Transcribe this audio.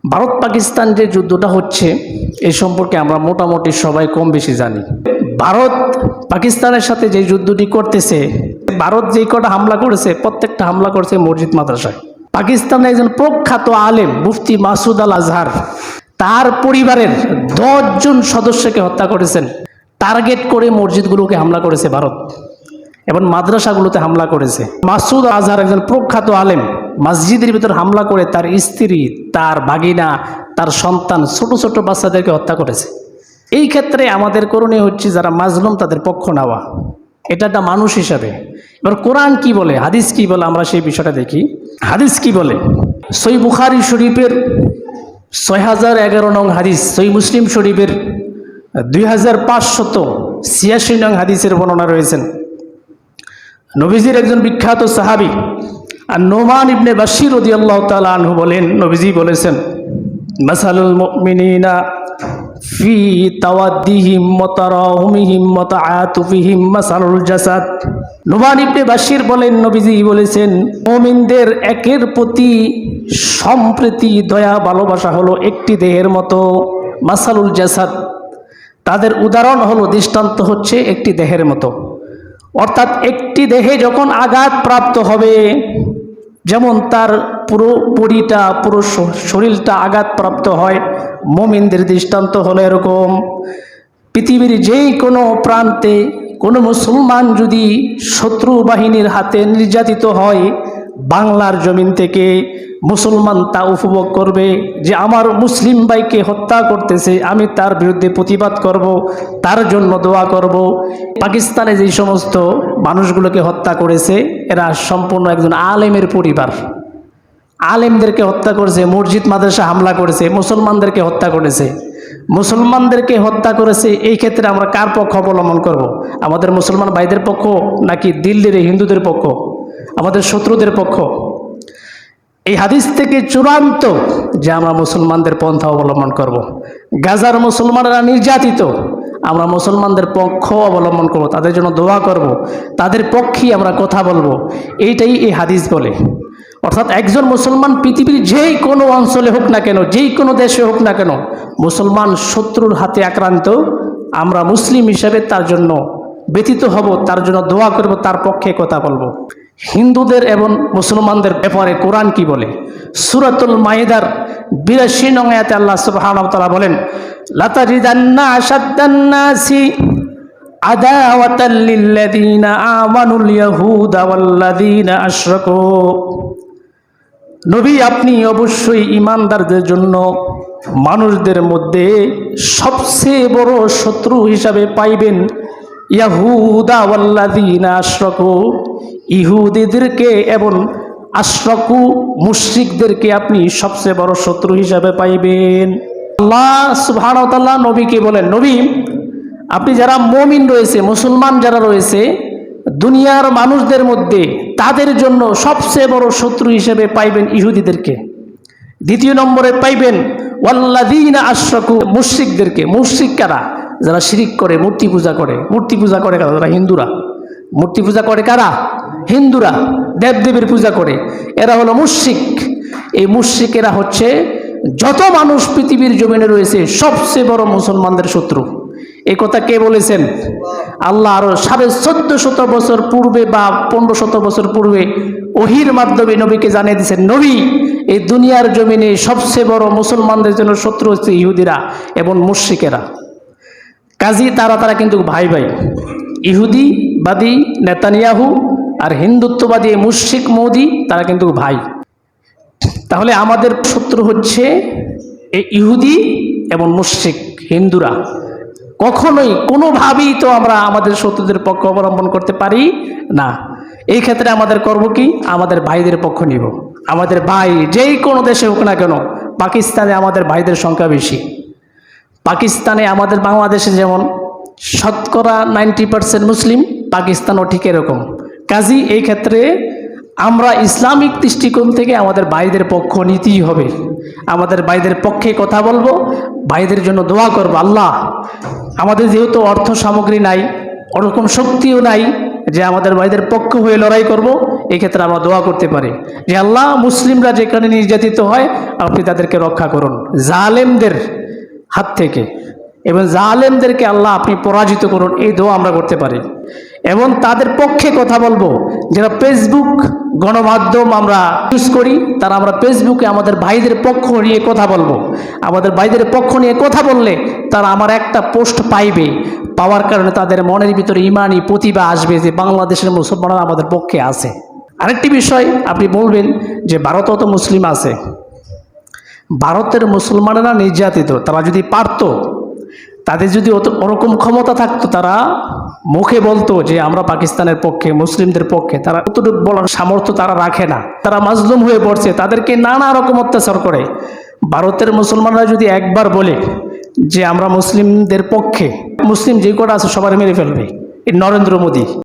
ভারত পাকিস্তান যে যুদ্ধটা হচ্ছে এই সম্পর্কে আমরা মোটামুটি সবাই কম বেশি জানি। ভারত পাকিস্তানের সাথে যে যুদ্ধটি করতেছে, ভারত যেই কটা হামলা করেছে প্রত্যেকটা হামলা করেছে মসজিদ মাদ্রাসায়। পাকিস্তানের একজন প্রখ্যাত আলেম মুফতি মাসুদ আল আজহার তার পরিবারের 10 জন সদস্যকে হত্যা করেছেন। টার্গেট করে মসজিদগুলোকে হামলা করেছে ভারত এবং মাদ্রাসাগুলোতে হামলা করেছে। মাসুদ আজহার একজন প্রখ্যাত আলেম মসজিদের ভিতর হামলা করে তার স্ত্রী, তার ভাগিনা, তার সন্তান, ছোট ছোট বাচ্চাদেরকে হত্যা করেছে। এই ক্ষেত্রে আমাদের করণীয় হচ্ছে যারা মাজলুম তাদের পক্ষ নেওয়া, এটা একটা মানুষ হিসাবে। এবার কোরআন কি বলে, হাদিস কি বলে, আমরা সেই বিষয়টা দেখি। হাদিস কি বলে? সহিহ বুখারী শরীফের 6011 নং হাদিস, সহিহ মুসলিম শরীফের 2586 নং হাদিসের বর্ণনা রয়েছেন। নবীজির একজন বিখ্যাত সাহাবী আর নোমান ইবনে বাশির রাদিয়াল্লাহু তাআলা আনহু বলেন, নবীজি বলেছেন, মাসালুল মুমিনিনা ফি তাওয়াদ্দিহিম ওয়া তারাহুমিহিম ওয়া তাআতুফিহিম মাসালুল জাসাদ। নোমান ইবনে বাশির বলেন, নবীজি বলেছেন, মুমিনদের একের প্রতি সম্প্রীতি, দয়া, ভালোবাসা হলো একটি দেহের মতো। মাসালুল জাসাদ, তাদের উদাহরণ হলো, দৃষ্টান্ত হচ্ছে একটি দেহের মতো। অর্থাৎ একটি দেহে যখন আঘাত প্রাপ্ত হবে, যেমন তার পুরো বডিটা, পুরো শরীরটা আঘাতপ্রাপ্ত হয়, মুমিনদের দৃষ্টান্ত হলো এরকম। পৃথিবীর যেই কোনো প্রান্তে কোনো মুসলমান যদি শত্রু বাহিনীর হাতে নির্যাতিত হয়, বাংলার জমিন থেকে মুসলমান তা উপভোগ করবে যে আমার মুসলিম ভাইকে হত্যা করতেছে, আমি তার বিরুদ্ধে প্রতিবাদ করব, তার জন্য দোয়া করব। পাকিস্তানে যে সমস্ত মানুষগুলোকে হত্যা করেছে এরা সম্পূর্ণ একজন আলেমের পরিবার। আলেমদেরকে হত্যা করেছে, মসজিদ মাদ্রাসা হামলা করেছে, মুসলমানদেরকে হত্যা করেছে। মুসলমানদেরকে হত্যা করেছে, এই ক্ষেত্রে আমরা কার পক্ষ অবলম্বন করব? আমাদের মুসলমান ভাইদের পক্ষ নাকি দিল্লির হিন্দুদের পক্ষ, আমাদের শত্রুদের পক্ষ? এই হাদিস থেকে চূড়ান্ত যে আমরা মুসলমানদের পন্থা অবলম্বন করব। গাজার মুসলমানরা নির্যাতিত, আমরা মুসলমানদের পক্ষ অবলম্বন করব, তাদের জন্য দোয়া করব, তাদের পক্ষেই আমরা কথা বলবো। এইটাই এই হাদিস বলে। অর্থাৎ একজন মুসলমান পৃথিবীর যেই কোনো অঞ্চলে হোক না কেন, যেই কোনো দেশে হোক না কেন, মুসলমান শত্রুর হাতে আক্রান্ত, আমরা মুসলিম হিসেবে তার জন্য ব্যথিত হব, তার জন্য দোয়া করব, তার পক্ষে কথা বলবো। হিন্দুদের এবং মুসলমানদের ব্যাপারে কোরআন কি বলে? সূরাতুল মাইদার 82 নং আয়াতে আল্লাহ সুবহানাহু ওয়া তাআলা বলেন, লাতাজিদান্না আশাদ্দান নাসি আদাওয়াতাল লিল্লাযীনা আমানুল ইয়াহুদা ওয়াল্লাযীনা আশরাকু। নবী, আপনি অবশ্যই ঈমানদারদের জন্য মানুষদের মধ্যে সবচেয়ে বড় শত্রু হিসাবে পাইবেন ইয়াহুদা ওয়াল্লাযীনা আশরাকু, ইহুদিদেরকে এবং আশরাকু মুশরিকদেরকে আপনি সবচেয়ে বড় শত্রু হিসাবে পাইবেন। আল্লাহ সুবহানাহু ওয়া তাআলা নবীকে বলেন, নবী, আপনি যারা মুমিন রয়েছে, মুসলমান যারা রয়েছে দুনিয়ার মানুষদের মধ্যে, তাদের জন্য সবচেয়ে বড় শত্রু হিসেবে পাইবেন ইহুদিদেরকে। দ্বিতীয় নম্বরে পাইবেন ওয়াল্লাযীনা আশরাকু, মুশরিকদেরকে। মুশরিক কারা? যারা শিরিক করে, মূর্তি পূজা করে। মূর্তি পূজা করে কারা? যারা হিন্দুরা। মূর্তি পূজা করে কারা? হিন্দুরা। দেবদেবীর পূজা করে, এরা হলো মুশরিক। এই মুশরিকেরা হচ্ছে যত মানুষ পৃথিবীর জমিনে রয়েছে সবচেয়ে বড় মুসলমানদের শত্রু। এই কথা কে বলেছেন? আল্লাহ আরো 1450 বছর পূর্বে বা 1500 বছর পূর্বে ওহির মাধ্যমে নবীকে জানিয়ে দিয়েছেন, নবী, এই দুনিয়ার জমিনে সবচেয়ে বড় মুসলমানদের জন্য শত্রু হচ্ছে ইহুদিরা এবং মুশরিকেরা। কাজী তারা কিন্তু ভাই ভাই। ইহুদিবাদী নেতানিয়াহু আর হিন্দুত্ববাদী মুশরিক মোদি, তারা কিন্তু ভাই। তাহলে আমাদের শত্রু হচ্ছে এই ইহুদি এবং মুশরিক, হিন্দুরা। কখনোই কোনোভাবেই তো আমরা আমাদের শত্রুদের পক্ষ অবলম্বন করতে পারি না। এই ক্ষেত্রে আমাদের করব কি? আমাদের ভাইদের পক্ষ নিব। আমাদের ভাই যেই কোনো দেশে হোক না কেন, পাকিস্তানে আমাদের ভাইদের সংখ্যা বেশি। পাকিস্তানে আমাদের বাংলাদেশে যেমন শতকরা 90% মুসলিম, পাকিস্তানও ঠিক এরকম। কাজী এই ক্ষেত্রে আমরা ইসলামিক দৃষ্টিকোণ থেকে আমাদের ভাইদের পক্ষ নিতেই হবে। আমাদের ভাইদের পক্ষে কথা বলবো, ভাইদের জন্য দোয়া করবো। আল্লাহ, আমাদের যেহেতু অর্থ সামগ্রী নাই, ওরকম শক্তিও নাই যে আমাদের ভাইদের পক্ষ হয়ে লড়াই করব, এই ক্ষেত্রে আমরা দোয়া করতে পারি যে আল্লাহ, মুসলিমরা যেখানে নির্যাতিত হয় আপনি তাদেরকে রক্ষা করুন জালেমদের হাত থেকে, এবং জালেমদেরকে আল্লাহ আপনি পরাজিত করুন, এই দোয়া আমরা করতে পারি। এবং তাদের পক্ষে কথা বলবো, যারা ফেসবুক গণমাধ্যম আমরা ইউজ করি, তারা আমরা ফেসবুকে আমাদের ভাইদের পক্ষ নিয়ে কথা বলবো। আমাদের ভাইদের পক্ষ নিয়ে কথা বললে তারা আমার একটা পোস্ট পাইবে, পাওয়ার কারণে তাদের মনের ভিতরে ইমানি প্রতিভা আসবে যে বাংলাদেশের মুসলমানরা আমাদের পক্ষে আছে। আরেকটি বিষয়, আপনি বলবেন যে ভারতেও তো মুসলিম আছে, ভারতের মুসলমানেরা নির্যাতিত, তারা যদি পারতো, তাদের যদি ওরকম ক্ষমতা থাকতো, তারা মুখে বলতো যে আমরা পাকিস্তানের পক্ষে, মুসলিমদের পক্ষে, তারা কতটুকু বলার সামর্থ্য তারা রাখে না। তারা মাজলুম হয়ে পড়ছে, তাদেরকে নানা রকম অত্যাচার করে। ভারতের মুসলমানরা যদি একবার বলে যে আমরা মুসলিমদের পক্ষে, মুসলিম যে কটা আছে সবার মেরে ফেলবে এই নরেন্দ্র মোদী।